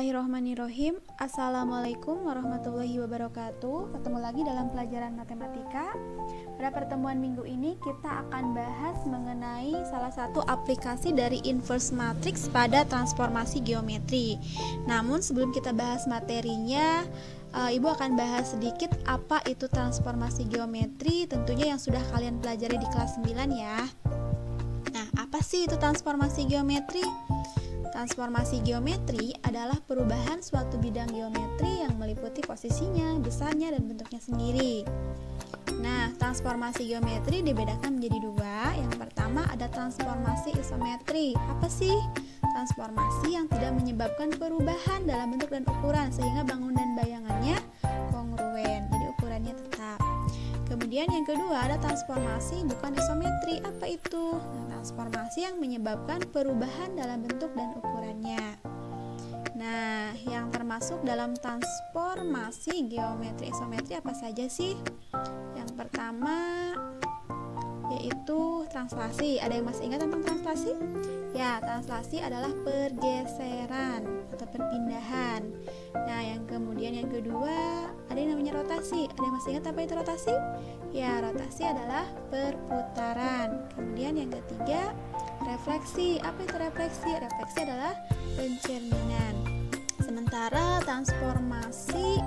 Bismillahirrohmanirrohim. Assalamualaikum warahmatullahi wabarakatuh. Ketemu lagi dalam pelajaran matematika. Pada pertemuan minggu ini kita akan bahas mengenai salah satu aplikasi dari inverse matrix pada transformasi geometri. Namun sebelum kita bahas materinya, Ibu akan bahas sedikit apa itu transformasi geometri, tentunya yang sudah kalian pelajari di kelas 9 ya. Nah, apa sih itu transformasi geometri? Transformasi geometri adalah perubahan suatu bidang geometri yang meliputi posisinya, besarnya, dan bentuknya sendiri. Nah, transformasi geometri dibedakan menjadi dua. Yang pertama ada transformasi isometri. Apa sih? Transformasi yang tidak menyebabkan perubahan dalam bentuk dan ukuran sehingga bangunan bayangannya kongruen, jadi ukurannya tetap. Kemudian yang kedua ada transformasi bukan isometri. Apa itu? Nah, transformasi yang menyebabkan perubahan dalam bentuk dan ukurannya. Nah, yang termasuk dalam transformasi geometri isometri apa saja sih? Yang pertama yaitu translasi. Ada yang masih ingat tentang translasi? Ya, translasi adalah pergeseran atau perpindahan. Nah, yang kedua ada yang namanya rotasi. Ada yang masih ingat apa itu rotasi? Ya, rotasi adalah perputaran. Kemudian yang ketiga refleksi. Apa itu refleksi? Refleksi adalah pencerminan. Sementara transformasi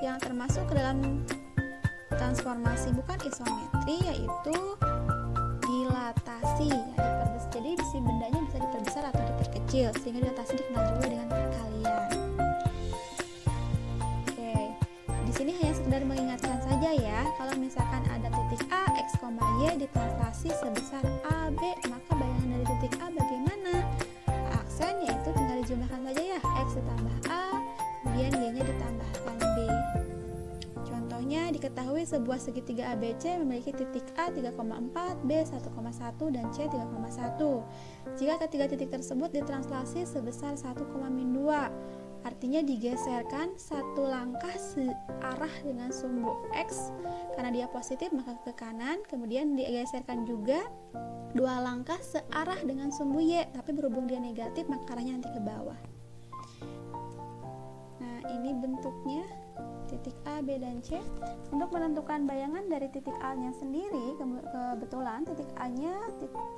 yang termasuk ke dalam transformasi bukan isometri yaitu dilatasi. Jadi si bendanya bisa diperbesar atau diperkecil sehingga dilatasi dikenal juga dengan kalian. Oke, di sini hanya sekedar mengingatkan saja ya, kalau misalkan ada titik A, X, Y ditranslasi sebesar AB, maka bayangan dari titik A bagaimana? Aksen yaitu tinggal dijumlahkan saja ya, X ditambah A, kemudian Y-nya ditambahkan B. Contohnya, diketahui sebuah segitiga ABC memiliki titik A 3,4, B 1,1, dan C 3,1. Jika ketiga titik tersebut ditranslasi sebesar 1,2, artinya digeserkan satu langkah searah dengan sumbu X, karena dia positif maka ke kanan, kemudian digeserkan juga dua langkah searah dengan sumbu Y, tapi berhubung dia negatif maka arahnya nanti ke bawah. Nah, ini bentuknya titik A, B, dan C. Untuk menentukan bayangan dari titik A-nya sendiri, kebetulan titik A-nya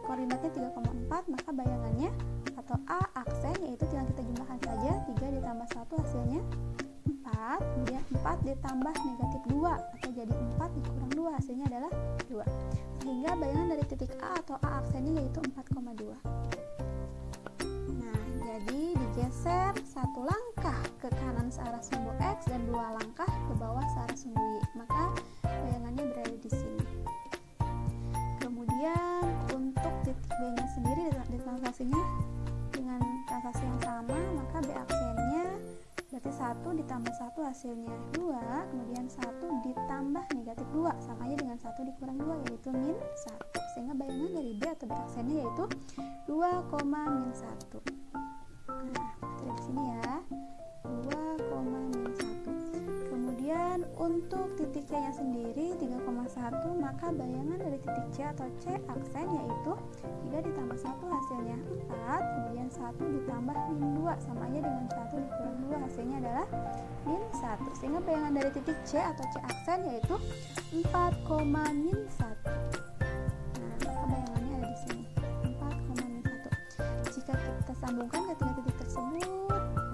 koordinatnya 3,4, maka bayangannya atau A aksen yaitu tinggal kita jumlahkan saja, 3 ditambah 1 hasilnya 4, kemudian 4 ditambah negatif 2 atau jadi 4 dikurang 2 hasilnya adalah 2. Sehingga bayangan dari titik A atau A aksennya yaitu 4,2. Nah, jadi digeser satu langkah ke kanan searah sumbu X dan dua langkah ke bawah searah sumbu Y, maka bayangannya berada di sini. Kemudian untuk titik B-nya sendiri ditranslasinya dengan translasi yang sama, maka B aksennya berarti 1 ditambah 1 hasilnya 2, kemudian 1 ditambah negatif 2 sama aja dengan 1 dikurang 2 yaitu min 1, sehingga bayangan dari B atau B aksennya yaitu 2,-1. Nah, di sini ya 2,-1. Kemudian untuk titik C-nya sendiri 3,1, maka bayangan dari titik C atau C aksen yaitu 3 ditambah 1 hasilnya 4, kemudian 1 ditambah min 2 sama aja dengan 1 dikurang 2 hasilnya adalah min 1, sehingga bayangan dari titik C atau C aksen yaitu 4,-1. Nah, maka bayangannya ada di sini 4,-1. Jika kita sambungkan ketiga titik tersebut,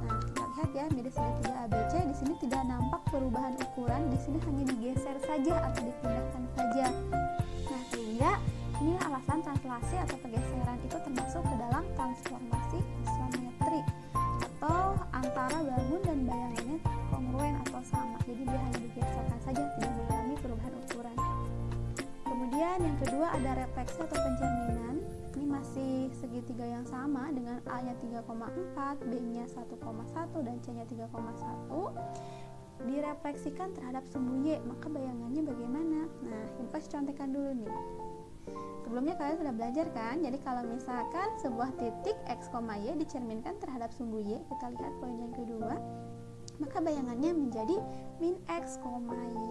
nah kita lihat ya, mirip segitiga ABC, di sini tidak nampak perubahan ukuran, di sini hanya digeser saja atau dipindahkan saja. Nah, sehingga inilah alasan translasi atau pergeseran itu termasuk ke dalam transformasi isometri atau antara bangun dan bayangannya kongruen atau sama. Jadi dia hanya digeserkan saja, tidak mengalami perubahan ukuran. Kemudian yang kedua ada refleksi atau pencerminan. Ini masih segitiga yang sama dengan A-nya 3,4, B-nya 1,1, dan C-nya 3,1. Direfleksikan terhadap sumbu Y, maka bayangannya bagaimana? Nah, ini kasih contekan dulu nih. Sebelumnya kalian sudah belajar kan? Jadi kalau misalkan sebuah titik X, Y dicerminkan terhadap sumbu Y, kita lihat poin yang kedua, maka bayangannya menjadi min X,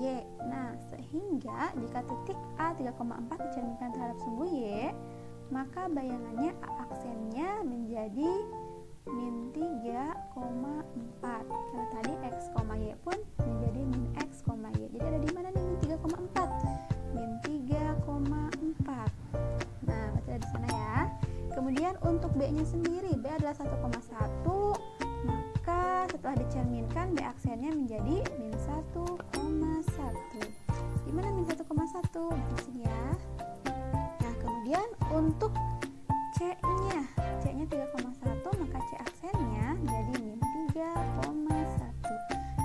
Y. Nah, sehingga jika titik A 3,4 dicerminkan terhadap sumbu Y, maka bayangannya A aksennya menjadi min 3,4. Karena tadi x, y pun menjadi min x, y. Jadi ada di mana nih min 3,4? Min 3,4. Nah, berarti ada di sana ya. Kemudian untuk B-nya sendiri, B adalah 1,1, maka setelah dicerminkan B aksennya menjadi min 1,1. Di mana min 1,1? Di sini ya. Nah, kemudian untuk C-nya 3,1, maka C aksennya jadi min 3,1.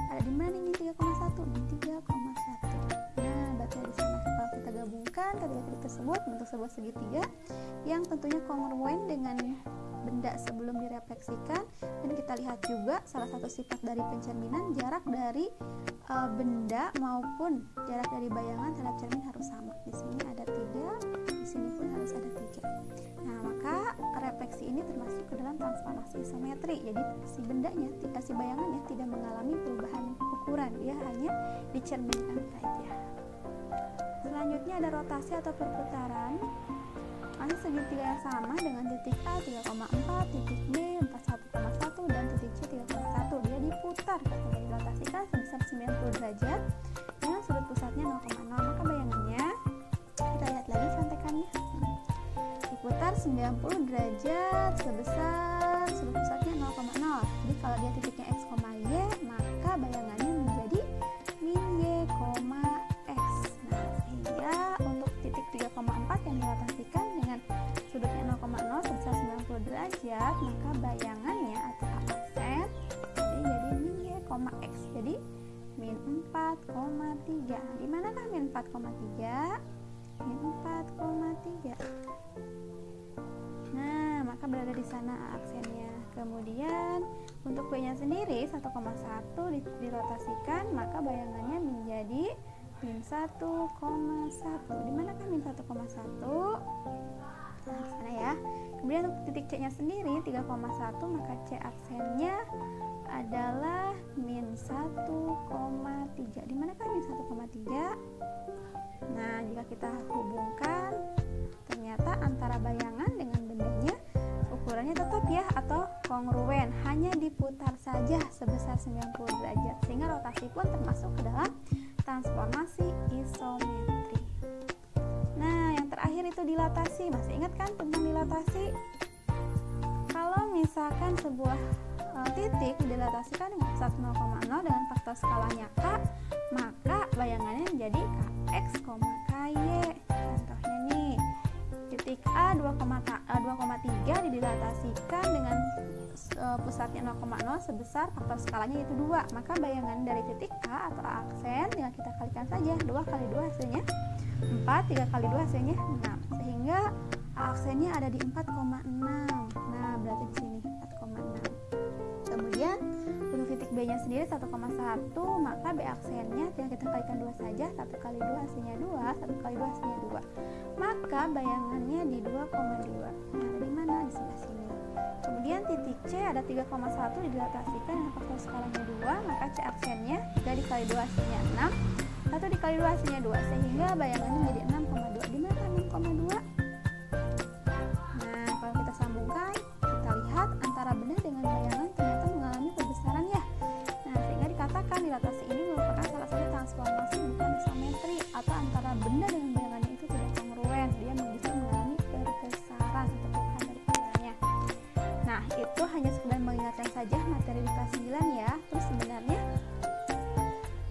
Ada di mana nih min 3,1? Min 3,1. Nah, berarti di sana kalau kita gabungkan ketiga-tiga tersebut bentuk sebuah segitiga yang tentunya kongruen dengan benda sebelum direfleksikan. Dan kita lihat juga salah satu sifat dari pencerminan, jarak dari benda maupun jarak dari bayangan terhadap cermin harus sama. Di sini ada 3, di sini pun harus ada 3. Nah, maka refleksi ini termasuk ke dalam transformasi isometri. Jadi si bendanya, si bayangannya tidak mengalami perubahan ukuran, dia hanya dicerminkan saja. Selanjutnya ada rotasi atau perputaran. Masih segitiga yang sama dengan titik A 3,4, titik B 41,1 dan titik C 3,1. Dia diputar ketika dirotasikan sebesar 90 derajat dengan sudut pusatnya 0,0. Maka bayangannya, kita lihat lagi contekannya. Diputar 90 derajat sebesar sudut pusatnya 0,0. Jadi kalau dia titiknya x, y, maka bayangannya menjadi min y, x. Nah, sehingga untuk titik 3,4 yang dirotasikan dengan sudutnya 0,0 sebesar 90 derajat, maka bayangannya atau aksen jadi min y, x. Jadi min 4,3. Di manakah min 4,3? Min 4,3. Nah, maka berada di sana aksennya. Kemudian untuk B-nya sendiri 1,1 dirotasikan, maka bayangannya menjadi min 1,1. Di manakah min 1,1? Nah, di sana ya. Kemudian untuk titik C-nya sendiri 3,1, maka C aksennya adalah min 1,3. Di manakah min 1,3? Nah, jika kita hubungkan, ternyata antara bayangan dengan bendanya ukurannya tetap ya atau kongruen, hanya diputar saja sebesar 90 derajat, sehingga rotasi pun termasuk ke dalam transformasi isometri. Nah, yang terakhir itu dilatasi. Masih ingat kan tentang dilatasi? Kalau misalkan sebuah titik dilatasikan dengan pusat 0,0 dengan faktor skalanya K, maka bayangannya menjadi Kx, Ky. Contohnya nih, titik A 2,3 didilatasikan dengan pusatnya 0,0 sebesar faktor skalanya yaitu 2, maka bayangan dari titik A atau aksen tinggal kita kalikan saja. 2 kali 2 hasilnya 4, 3 kali 2 hasilnya 6, sehingga aksennya ada di 4,6. Nah, berarti di sini 4,6. Kemudian untuk titik B-nya sendiri 1,1, maka B aksennya tinggal kita kalikan 2 saja. 1 kali 2 hasilnya 2, 1 kali 2 hasilnya 2. Maka bayangannya di 2,2. Nah, ada di mana? Di sebelah sini. Kemudian titik C ada 3,1 didilatasikan dengan faktor skalanya 2, maka C aksennya 3 dikali 2 hasilnya 6, 1 dikali 2 hasilnya 2, sehingga bayangannya menjadi 6,2. Di mana 6,2? Nah, kalau kita sambungkan, kita lihat antara benda dengan bayangan ternyata mengalami perbesaran ya. Nah, sehingga dikatakan dilatasi ini merupakan salah satu transformasi bukan isometri, atau antara benda dengan bayangannya itu tidak kongruen. Dia justru mengalami perbesaran atau perubahan dari ukurannya. Nah, itu hanya sekedar mengingatkan saja materi di kelas 9 ya. Terus sebenarnya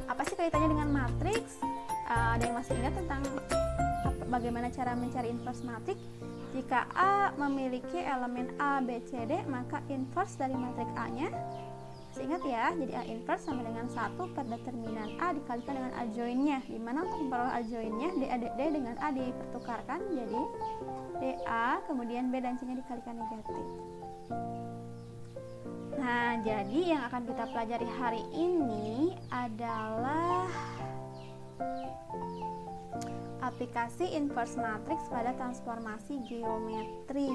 apa sih kaitannya dengan matriks? Ada yang masih ingat tentang bagaimana cara mencari inverse matriks? Jika A memiliki elemen A, B, C, D, maka inverse dari matriks A-nya, masih ingat ya, jadi A inverse sama dengan 1 per determinan A dikalikan dengan adjoint-nya. Dimana untuk memperoleh adjoint-nya, D dengan A dipertukarkan, jadi DA, kemudian B dan C-nya dikalikan negatif. Nah, jadi yang akan kita pelajari hari ini adalah aplikasi inverse matrix pada transformasi geometri.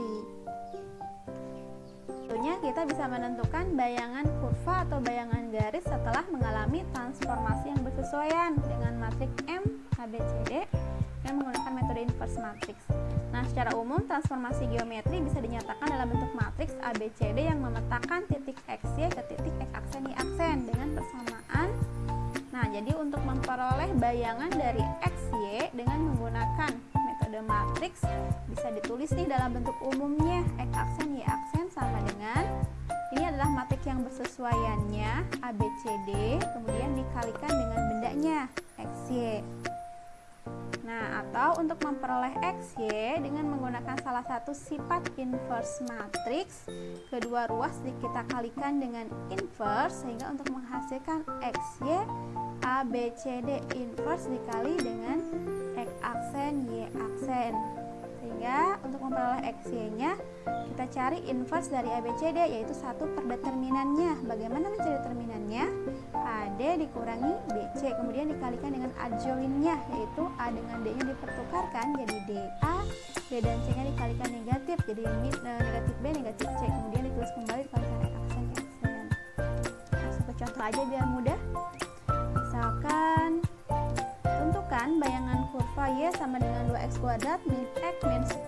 Tentunya kita bisa menentukan bayangan kurva atau bayangan garis setelah mengalami transformasi yang bersesuaian dengan matriks M, ABCD dengan menggunakan metode inverse matrix. Nah, secara umum transformasi geometri bisa dinyatakan dalam bentuk matriks ABCD yang memetakan titik XY ke titik X aksen Y aksen dengan persamaan. Nah, jadi untuk memperoleh bayangan dari XY dengan menggunakan metode matriks bisa ditulis nih dalam bentuk umumnya X aksen Y aksen sama dengan ini adalah matriks yang bersesuaiannya ABCD kemudian dikalikan dengan bendanya XY. Nah, atau untuk memperoleh XY dengan menggunakan salah satu sifat inverse matrix, kedua ruas kita kalikan dengan inverse sehingga untuk menghasilkan XY ABCD inverse dikali dengan X aksen Y aksen. Sehingga untuk memperoleh XY-nya kita cari inverse dari ABCD yaitu 1 per determinannya. Bagaimana mencari determinannya? AD dikurangi BC kemudian dikalikan dengan adjoinnya yaitu A dengan D-nya dipertukarkan jadi DA, B dan C-nya dikalikan negatif jadi negatif B negatif C kemudian ditulis kembali dikalikan X aksen Y aksen. Masuk ke contoh aja biar mudah. Misalkan tentukan bayangan kurva Y sama dengan 2x kuadrat min X min 10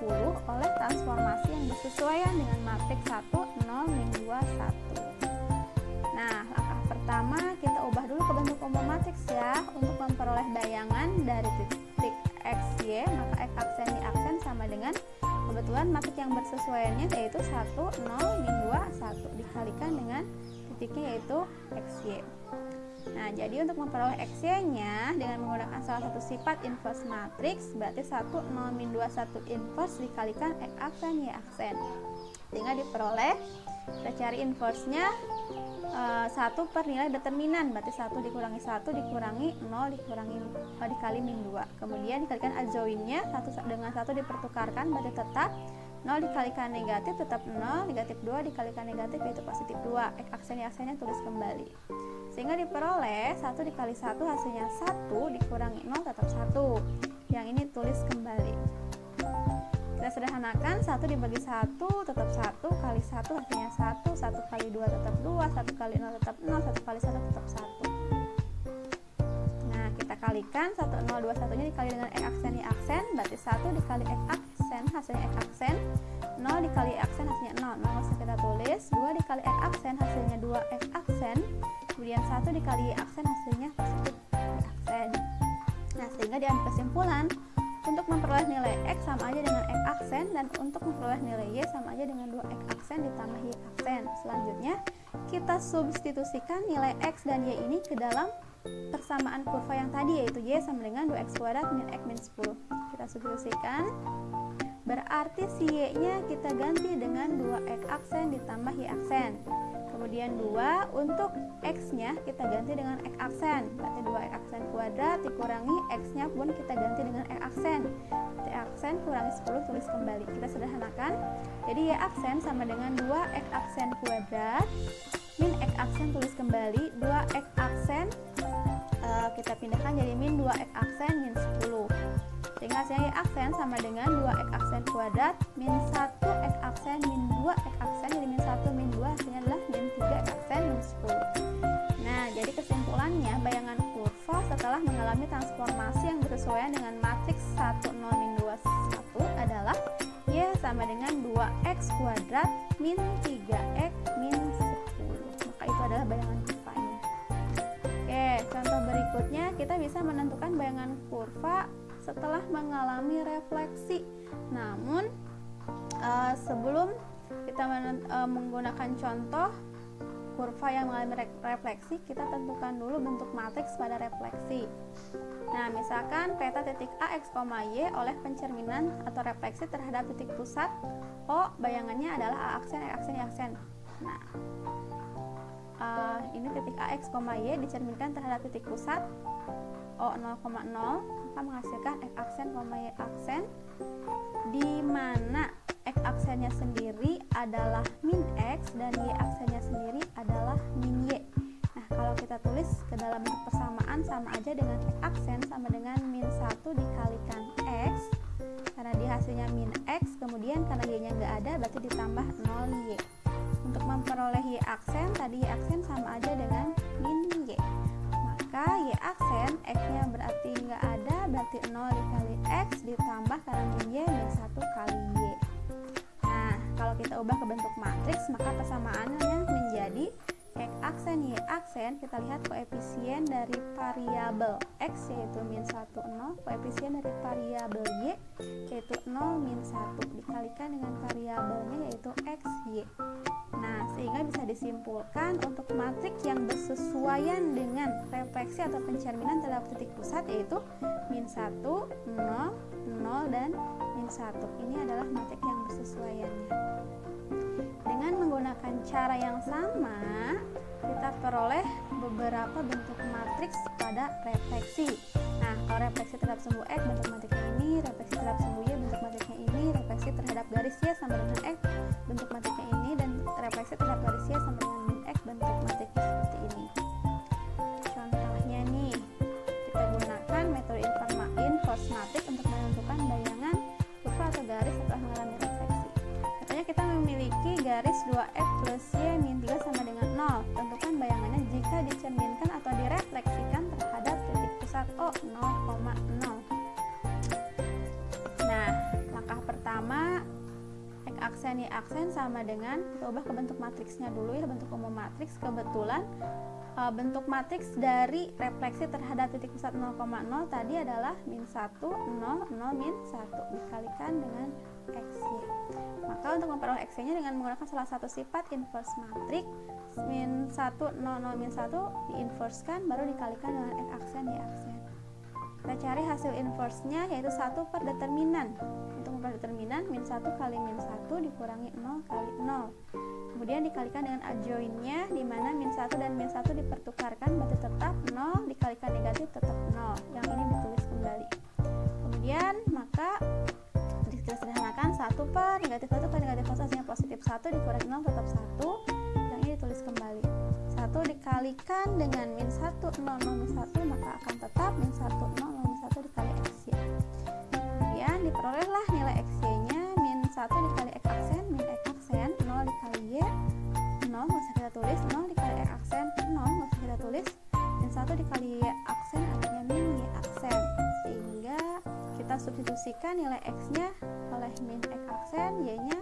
oleh transformasi yang bersesuaian dengan matriks 1, 0, min 2, 1. Nah, langkah pertama kita ubah dulu ke bentuk umum matriks ya. Untuk memperoleh bayangan dari titik XY maka X aksen Y aksen sama dengan kebetulan matriks yang bersesuaiannya yaitu 1, 0, min 2, 1 dikalikan dengan titiknya yaitu XY. Nah, jadi untuk memperoleh XY-nya dengan menggunakan salah satu sifat inverse matrix berarti 1, 0, min 2, 1 inverse dikalikan X aksen Y aksen. Sehingga diperoleh, kita cari inverse-nya 1 per nilai determinan berarti 1 dikurangi 1 dikurangi 0 dikali min 2. Kemudian dikalikan adjoinnya 1 dengan 1 dipertukarkan berarti tetap 0 dikalikan negatif tetap 0, negatif 2 dikalikan negatif yaitu positif 2. X aksen Y aksennya tulis kembali. Sehingga diperoleh 1 dikali 1 hasilnya 1 dikurangi 0 tetap 1. Yang ini tulis kembali. Kita sederhanakan 1 dibagi 1 tetap 1 kali 1 hasilnya 1, 1 kali 2 tetap 2, 1 kali 0 tetap 0, 1 kali 1 tetap 1. Nah, kita kalikan 1, 0, 2, 1 nya dikali dengan X aksen Y aksen berarti 1 dikali X aksen hasilnya X aksen, 0 dikali X aksen hasilnya 0, 0 langsung kita tulis, 2 dikali X aksen hasilnya 2 X aksen, kemudian 1 dikali Y aksen hasilnya positif Y aksen. Nah, sehingga diambil kesimpulan untuk memperoleh nilai X sama aja dengan X aksen dan untuk memperoleh nilai Y sama aja dengan 2X aksen ditambah Y aksen. Selanjutnya, kita substitusikan nilai X dan Y ini ke dalam persamaan kurva yang tadi yaitu Y sama dengan 2x kuadrat min X min 10. Kita substitusikan. Berarti si Y-nya kita ganti dengan 2X aksen ditambah Y aksen. Kemudian 2 untuk X-nya kita ganti dengan X aksen. Berarti 2X aksen kuadrat dikurangi X-nya pun kita ganti dengan X aksen. Berarti aksen kurangi 10 tulis kembali. Kita sederhanakan. Jadi Y aksen sama dengan 2X aksen kuadrat min X aksen tulis kembali. 2X aksen kita pindahkan jadi min 2X aksen min 10. Sehingga hasilnya Y aksen sama dengan 2X aksen kuadrat min 1X aksen min 2X aksen jadi min 1 min 2 hasilnya adalah min 3X aksen min 10. Nah, jadi kesimpulannya bayangan kurva setelah mengalami transformasi yang bersesuaian dengan matriks 1, 0, min 2, 1 adalah Y sama dengan 2X kuadrat min 3X min 10. Maka itu adalah bayangan kurvanya. Oke, contoh berikutnya kita bisa menentukan bayangan kurva setelah mengalami refleksi. Namun sebelum kita menggunakan contoh kurva yang mengalami refleksi, kita tentukan dulu bentuk matriks pada refleksi. Nah, misalkan peta titik A, X, Y oleh pencerminan atau refleksi terhadap titik pusat O, bayangannya adalah A aksen, X aksen, Y aksen. Nah, ini titik A, X, Y dicerminkan terhadap titik pusat O 0,0 maka menghasilkan X aksen, Y aksen di mana X aksennya sendiri adalah min X dan Y aksennya sendiri adalah min Y. Nah, kalau kita tulis ke dalam bentuk persamaan sama aja dengan X aksen sama dengan min 1 dikalikan X karena di hasilnya min X, kemudian karena Y nya nggak ada berarti ditambah 0Y. untuk memperoleh Y aksen, tadi Y aksen sama aja dengan min Y. Maka Y aksen, X-nya berarti nggak ada, berarti 0 dikali X ditambah karena min Y min 1 kali Y. Nah, kalau kita ubah ke bentuk matriks, maka persamaannya menjadi X aksen Y aksen. Kita lihat koefisien dari variabel X yaitu min 1, 0, koefisien dari variabel Y yaitu 0, min 1 dikalikan dengan variabelnya yaitu X, Y. Nah, sehingga bisa disimpulkan untuk matriks yang bersesuaian dengan refleksi atau pencerminan terhadap titik pusat yaitu min 1, 0, 0, dan min 1. Ini adalah matriks yang bersesuaiannya. Dengan menggunakan cara yang sama, kita peroleh beberapa bentuk matriks pada refleksi. Nah, kalau refleksi terhadap sumbu X, bentuk matriksnya ini, refleksi terhadap sumbu Y, bentuk matriksnya ini, refleksi terhadap garis Y sama dengan X, bentuk matriksnya ini, dan refleksi terhadap garis Y sama dengan min X, bentuk matriksnya seperti ini. Contohnya nih, kita gunakan metode inverse matrix untuk menentukan bayangan kurva atau garis setelah mengalami refleksi. Katanya kita memiliki garis 2X plus Y min 3 sama dengan 0. Tentukan bayangannya jika dicerminkan atau direfleksikan terhadap titik pusat O 0,0. Nah, langkah pertama X aksen Y aksen sama dengan, kita ubah ke bentuk matriksnya dulu ya, bentuk umum matriks. Kebetulan bentuk matriks dari refleksi terhadap titik pusat 0,0 tadi adalah min 1, 0, 0, min 1 dikalikan dengan X-Y. Maka untuk memperoleh X-nya dengan menggunakan salah satu sifat inverse matrix, min 1, 0, 0, min 1 diinverskan baru dikalikan dengan X aksen Y aksen. Kita cari hasil inverse-nya yaitu 1 per determinan. Untuk memperoleh determinan, min 1 kali min 1 dikurangi 0 kali 0. Kemudian dikalikan dengan adjoint-nya, di mana min 1 dan min 1 dipertukarkan, berarti tetap 0, dikalikan negatif tetap 0. Yang ini ditulis kembali. Kemudian, maka disederhanakan 1 per negatif 1 per negatif 1 hasilnya positif 1 dikurangi 0 tetap 1. Yang ini ditulis kembali. 1 dikalikan dengan min 1, 0, 0, min 1, maka akan tetap min 1, 0, 0, min 1 dikali X-Y. Kemudian diperolehlah nilai X-Y-nya, min 1 dikali X aksen, min X aksen, 0 dikali Y, 0, nggak usah kita tulis, 0 dikali X aksen, 0, nggak usah kita tulis, min 1 dikali Y aksen artinya min Y aksen. Sehingga kita substitusikan nilai X-nya oleh min X aksen, Y-nya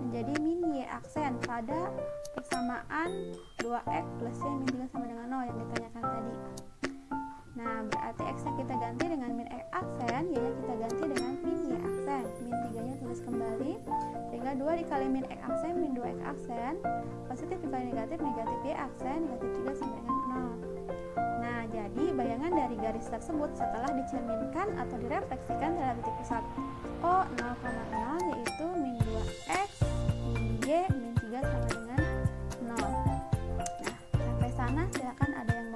menjadi min Y aksen pada persamaan 2X plus Y min 3 sama dengan 0 yang ditanyakan tadi. Nah, berarti X-nya kita ganti dengan min X aksen, Y-nya kita ganti dengan min Y aksen. Min 3-nya tulis kembali, sehingga 2 dikali min X aksen, min 2X aksen, positif dikali negatif, negatif Y aksen, negatif 3 sama dengan 0. Nah, jadi bayangan dari garis tersebut setelah dicerminkan atau direfleksikan terhadap titik pusat O 0,0 yaitu min 2X, min Y, min 3 sama dengan 0. Nah, sampai sana silakan ada yang